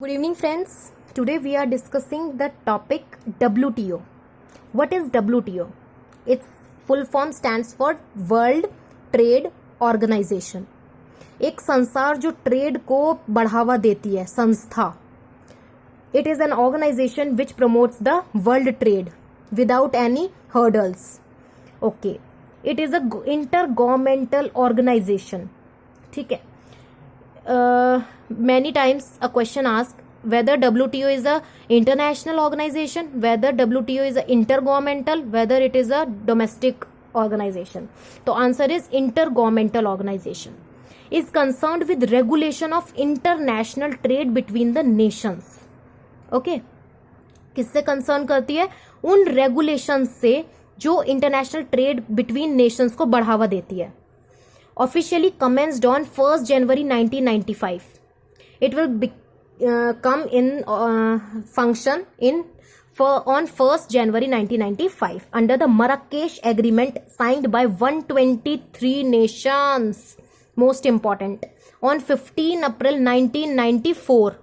Good evening, friends. Today we are discussing the topic WTO. What is WTO? Its full form stands for World Trade Organization. एक संसार जो trade को बढ़ावा देती है संस्था. It is an organization which promotes the world trade without any hurdles. Okay. It is a intergovernmental organization. ठीक है. Many times a question asked whether WTO is a international organization, whether WTO is a intergovernmental, whether it is a domestic organization. So answer is intergovernmental organization. Is concerned with regulation of international trade between the nations. Okay. किससे concern करती है? उन regulation से जो international trade between Nations को बढ़ावा देती है. Officially commenced on 1st January 1995. It will come in function on 1st January 1995 under the Marrakesh Agreement signed by 123 nations. Most important. On 15 April 1994.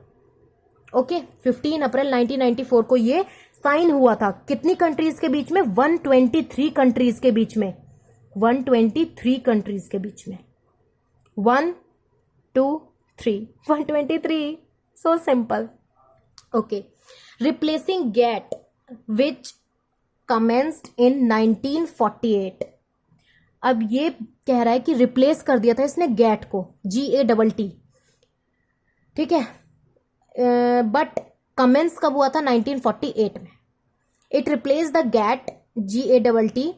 Okay, 15 April 1994 को ये sign हुआ था. कितनी countries के बीच में? 123 कंट्रीज के बीच में. 123 कंट्रीज के बीच में. 1 2 3 123. So simple. Okay. Replacing GATT which commenced in 1948. अब ये कह रहा है कि रिप्लेस कर दिया था इसने गैट को. GATT. ठीक है. बट कमेंस कब हुआ था? 1948 में. It replace the GATT GATT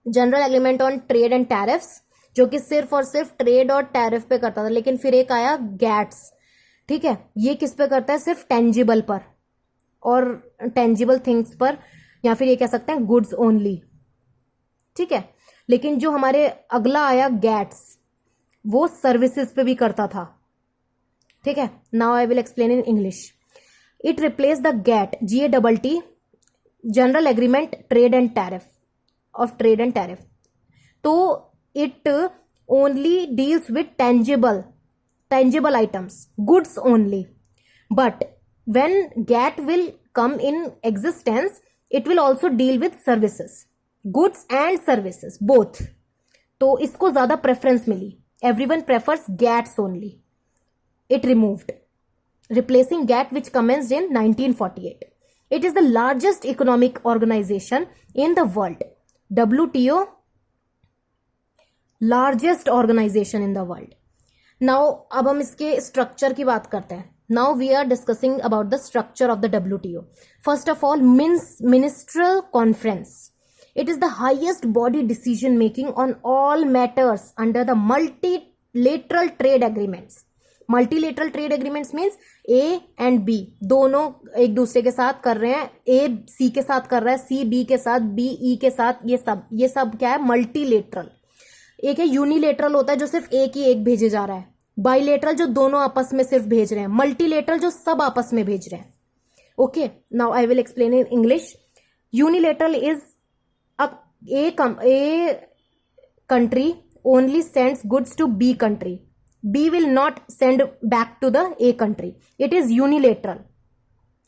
general agreement on trade and tariffs, जो कि सिर्फ और सिर्फ ट्रेड और टैरिफ पे करता था. लेकिन फिर एक आया गैट्स. ठीक है. ये किस पे करता है? सिर्फ टेंजिबल पर और टेंजिबल थिंग्स पर, या फिर ये कह सकते हैं गुड्स ओनली. ठीक है. लेकिन जो हमारे अगला आया गैट्स, वो सर्विसेज पे भी करता था. ठीक है. Now I will explain in English. It replace the GATT GATT general agreement trade and tariff of trade and tariff. So it only deals with tangible items, goods only. But when GATT will come in existence, it will also deal with services, goods and services both. तो इसको ज्यादा preference milli. Everyone prefers GATTs only. It removed, replacing GATT which commenced in 1948. It is the largest economic organization in the world. WTO largest organisation in the world. Now अब हम इसके structure की बात करते हैं. Now we are discussing about the structure of the WTO. First of all, ministerial conference. It is the highest body decision making on all matters under the multilateral trade agreements. Multilateral trade agreements means A and B दोनों एक दूसरे के साथ कर रहे हैं. A C के साथ कर रहा है, C B के साथ, B E के साथ. ये सब क्या है? मल्टीलेटरल. एक है यूनिलेटरल, होता है जो सिर्फ एक ही एक भेजे जा रहा है. बाइलेटरल जो दोनों आपस में सिर्फ भेज रहे हैं. मल्टीलेटरल जो सब आपस में भेज रहे हैं. Okay. Now I will explain in English. Unilateral is a country only sends goods to B country. B will not send back to the A country. It is unilateral.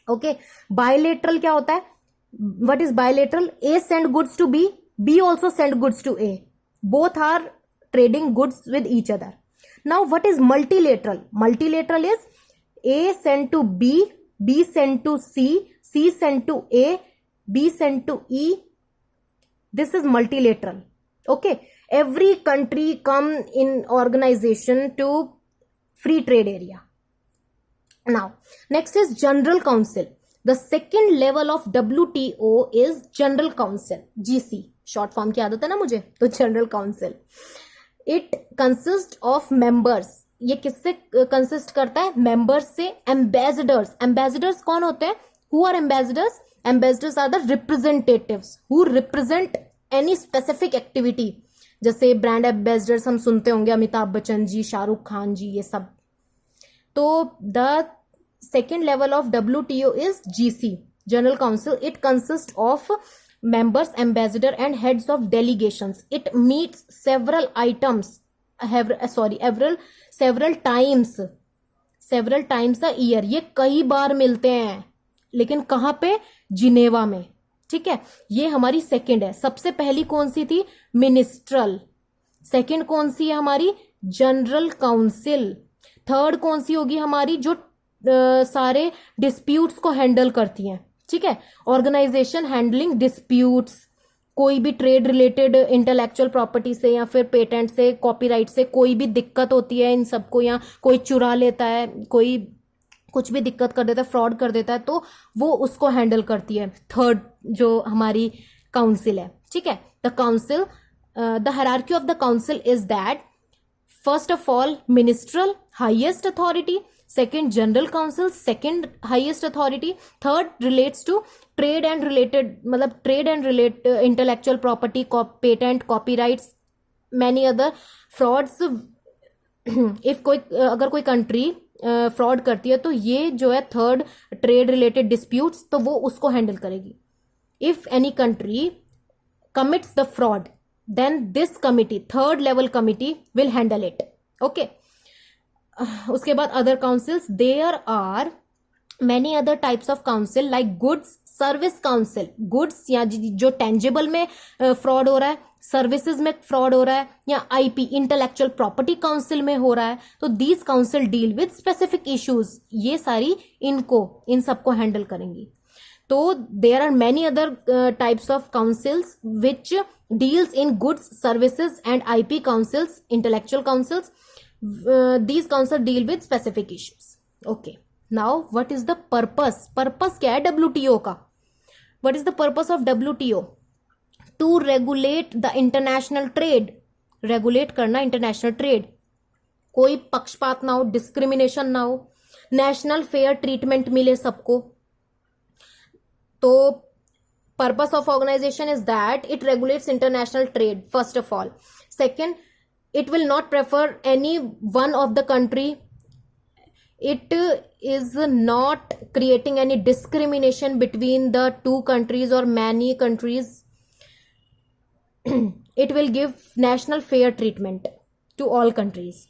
Okay. Bilateral क्या होता है? What is bilateral? A send goods to B. B also send goods to A. Both are trading goods with each other. Now what is multilateral? Multilateral is A send to B, B send to C, C send to A, B send to E. This is multilateral. Okay. Every country come in organization to free trade area. Now, next is General Council. The second level of WTO is General Council, GC. Short form की आदत है ना मुझे, तो General Council. It consists of members. ये किससे consist करता है? Members से. Ambassadors. Ambassadors कौन होते हैं? Who are ambassadors? Ambassadors are the representatives who represent any specific activity. जैसे ब्रांड एम्बेसडर्स हम सुनते होंगे, अमिताभ बच्चन जी, शाहरुख खान जी, ये सब. तो the second level of WTO is GC, general council. It consist of members, ambassador and heads of delegations. It meets several times several times a year, ये कई बार मिलते हैं, लेकिन कहाँ पे? जिनेवा में, ठीक है। ये हमारी सेकंड है। सबसे पहली कौन सी थी? मिनिस्ट्रल। सेकंड कौन सी है हमारी? General council. थर्ड कौन सी होगी हमारी? जो सारे डिस्प्यूट्स को हैंडल करती हैं, ठीक है। ऑर्गेनाइजेशन हैंडलिंग डिस्प्यूट्स, कोई भी ट्रेड रिलेटेड इंटेलेक्चुअल प्रॉपर्टी से या फिर पेटेंट से, कॉपीराइट से कोई भी दिक्कत होती है इन सबको, या कोई चुरा लेता है, कोई कुछ भी दिक्कत कर देता है, फ्रॉड कर देता है, तो वो उसको हैंडल करती है थर्ड जो हमारी काउंसिल है, ठीक है। The council, the hierarchy of the council is that first of all minstrel highest authority, second general council second highest authority, third relates to trade and related, मतलब trade and relate intellectual property, patent, copyrights, many other frauds. if कोई अगर कोई country fraud करती है तो ये जो है थर्ड ट्रेड रिलेटेड डिस्प्यूट्स, तो वो उसको हैंडल करेगी. If any country commits the fraud, then this committee, third level committee, will handle it. Okay. उसके बाद other councils, there are many other types of council like goods service council. Goods या जो tangible में fraud हो रहा है, services में fraud हो रहा है, या आईपी इंटेलेक्चुअल प्रॉपर्टी काउंसिल में हो रहा है, तो these council deal with specific issues. ये सारी इन सबको हैंडल करेंगी. तो there are many other types of councils which deals in goods services and IP councils, intellectual councils. These council deal with specific issues. Okay. Now, what is the purpose? Purpose क्या है WTO का? What is the purpose of WTO? To regulate the international trade. Regulate करना international trade. कोई पक्षपात ना हो, discrimination ना हो, नेशनल फेयर ट्रीटमेंट मिले सबको. तो purpose of organization is that it regulates international trade first of all. Second, it will not prefer any one of the country. It is not creating any discrimination between the two countries or many countries. It will give national fair treatment to all countries.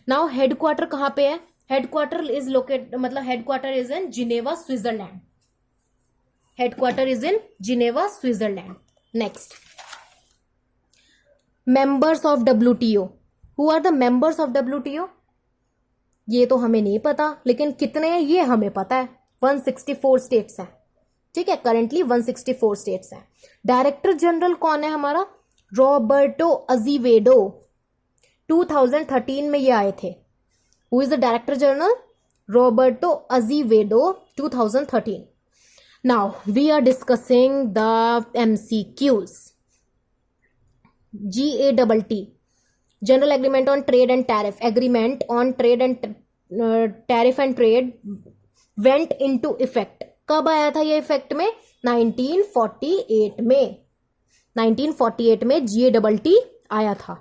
Now headquarter कहाँ पे है? Headquarter is located, मतलब headquarter is in Geneva, Switzerland. Headquarter is in Geneva, Switzerland. Next. Members of WTO. Who are the members of WTO? ये तो हमें नहीं पता, लेकिन कितने हैं ये हमें पता है. 164 स्टेट्स हैं, ठीक है. करेंटली 164 स्टेट्स हैं. डायरेक्टर जनरल कौन है हमारा? Roberto Azevedo. 2013 में ये आए थे. Who is the director general? Roberto Azevedo, 2013. Now we are discussing the MCQs. GATT, General Agreement on Trade and Tariff. Agreement on Trade and Tariff and Trade went into effect. कब आया था ये effect में? 1948 में. 1948 में GATT आया था.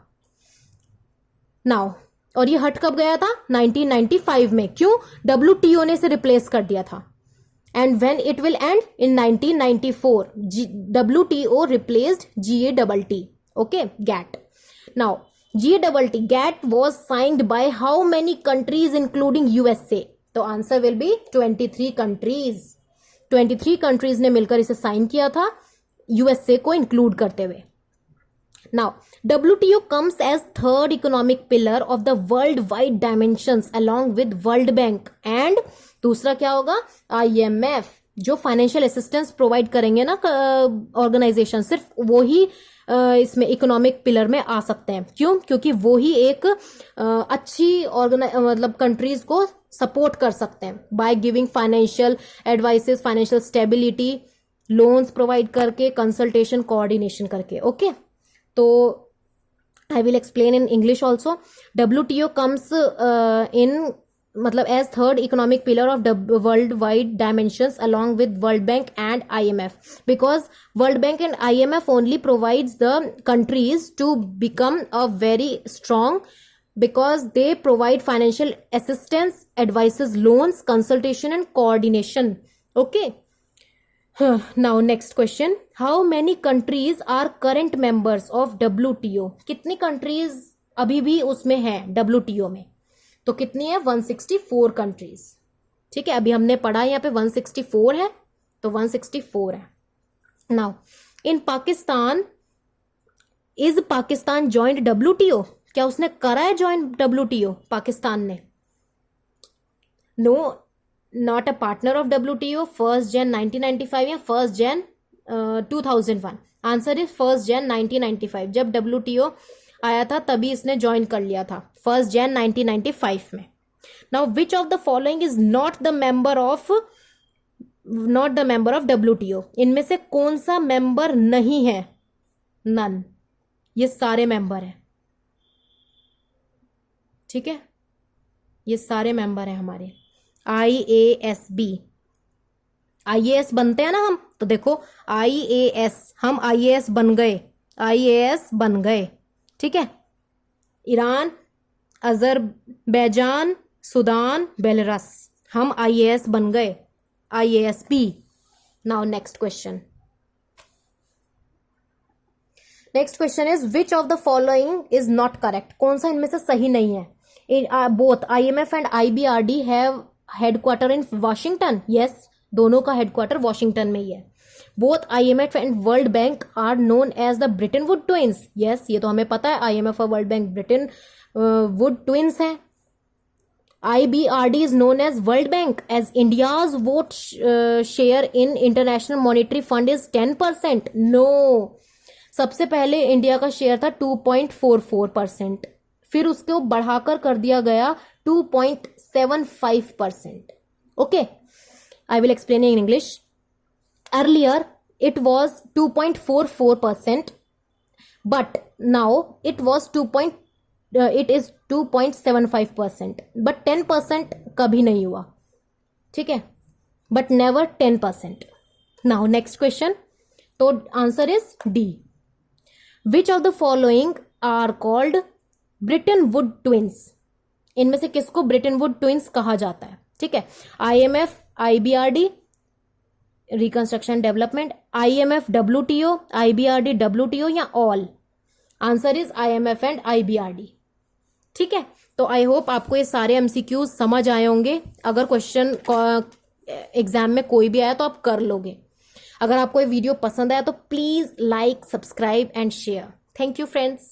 Now, और ये हट कब गया था? 1995 में. क्यों? WTO ने इसे रिप्लेस कर दिया था. And when it will end? In 1994. WTO replaced GATT. Okay, GATT. Now, GATT was signed by how many countries including USA? तो answer will be 23 countries. 23 countries ने मिलकर इसे साइन किया था, USA को इंक्लूड करते हुए. Now, WTO comes as third economic pillar of the worldwide dimensions along with World Bank. And दूसरा क्या होगा? IMF, जो फाइनेंशियल असिस्टेंस प्रोवाइड करेंगे ना ऑर्गेनाइजेशन, सिर्फ वो ही इसमें इकोनॉमिक पिलर में आ सकते हैं. क्यों? क्योंकि वो ही एक अच्छी मतलब कंट्रीज को सपोर्ट कर सकते हैं by giving financial advices, financial stability, loans provide करके, कंसल्टेशन, कोऑर्डिनेशन करके. ओके, तो आई will explain in English also. WTO comes in मतलब as third economic pillar of worldwide dimensions along with World Bank and IMF, because World Bank and IMF only provides the countries to become a very strong, because they provide financial assistance, advices, loans, consultation and coordination. Okay. Now next question. How many countries are current members of WTO? कितनी countries अभी भी उसमें हैं WTO में? तो कितनी है 164 countries. ठीक है, अभी हमने पढ़ा यहाँ पे 164 है, तो 164 है। Now in Pakistan, is Pakistan joint WTO, क्या उसने करा है ज्वाइन WTO पाकिस्तान ने? No, not a partner of WTO 1 Jan 1995 या 1 Jan 2001। Answer is 1 Jan 1995। जब WTO आया था तभी इसने ज्वाइन कर लिया था, 1 Jan 1995 में। Now which of the following is not the member of WTO, इनमें से कौन सा मेंबर नहीं है? नन, ये सारे मेंबर हैं। ठीक है, ये सारे मेंबर हैं हमारे। IASB, IAS बनते हैं ना हम, तो देखो IAS, हम IAS बन गए, IAS बन गए। ठीक है, ईरान, अजरबैजान, सूडान, बेलारूस, हम IAS बन गए, IASB। Now next question, next question is which of the following is not correct, कौन सा इनमें से सही नहीं है? Both IMF and IBRD have headquarter in Washington. Yes, दोनों का हेडक्वार्टर वॉशिंगटन में ही है। Both IMF and world bank are known as the Bretton Wood twins. Yes, ये तो हमें पता है, IMF और world bank Britain Wood twins हैं। IBRD is known as World Bank, as India's vote share in International Monetary Fund is 10%. No, सबसे पहले India का शेयर था 2.44%, फिर उसको बढ़ाकर कर दिया गया 2.75%. Okay, I will explain in English. Earlier it was 2.44%, but now it is 2.75%, but 10% कभी नहीं हुआ. ठीक है, but never 10%. Now next question, तो answer is D. Which of the following are called Bretton Woods twins? इनमें से किसको Britain Wood twins कहा जाता है? ठीक है, IMF, IBRD, reconstruction development, IMF, WTO, IBRD, WTO या all? Answer is IMF and IBRD. ठीक है, तो आई होप आपको ये सारे MCQs समझ आए होंगे. अगर क्वेश्चन एग्जाम में कोई भी आया तो आप कर लोगे. अगर आपको ये वीडियो पसंद आया तो please like, subscribe and share. Thank you friends.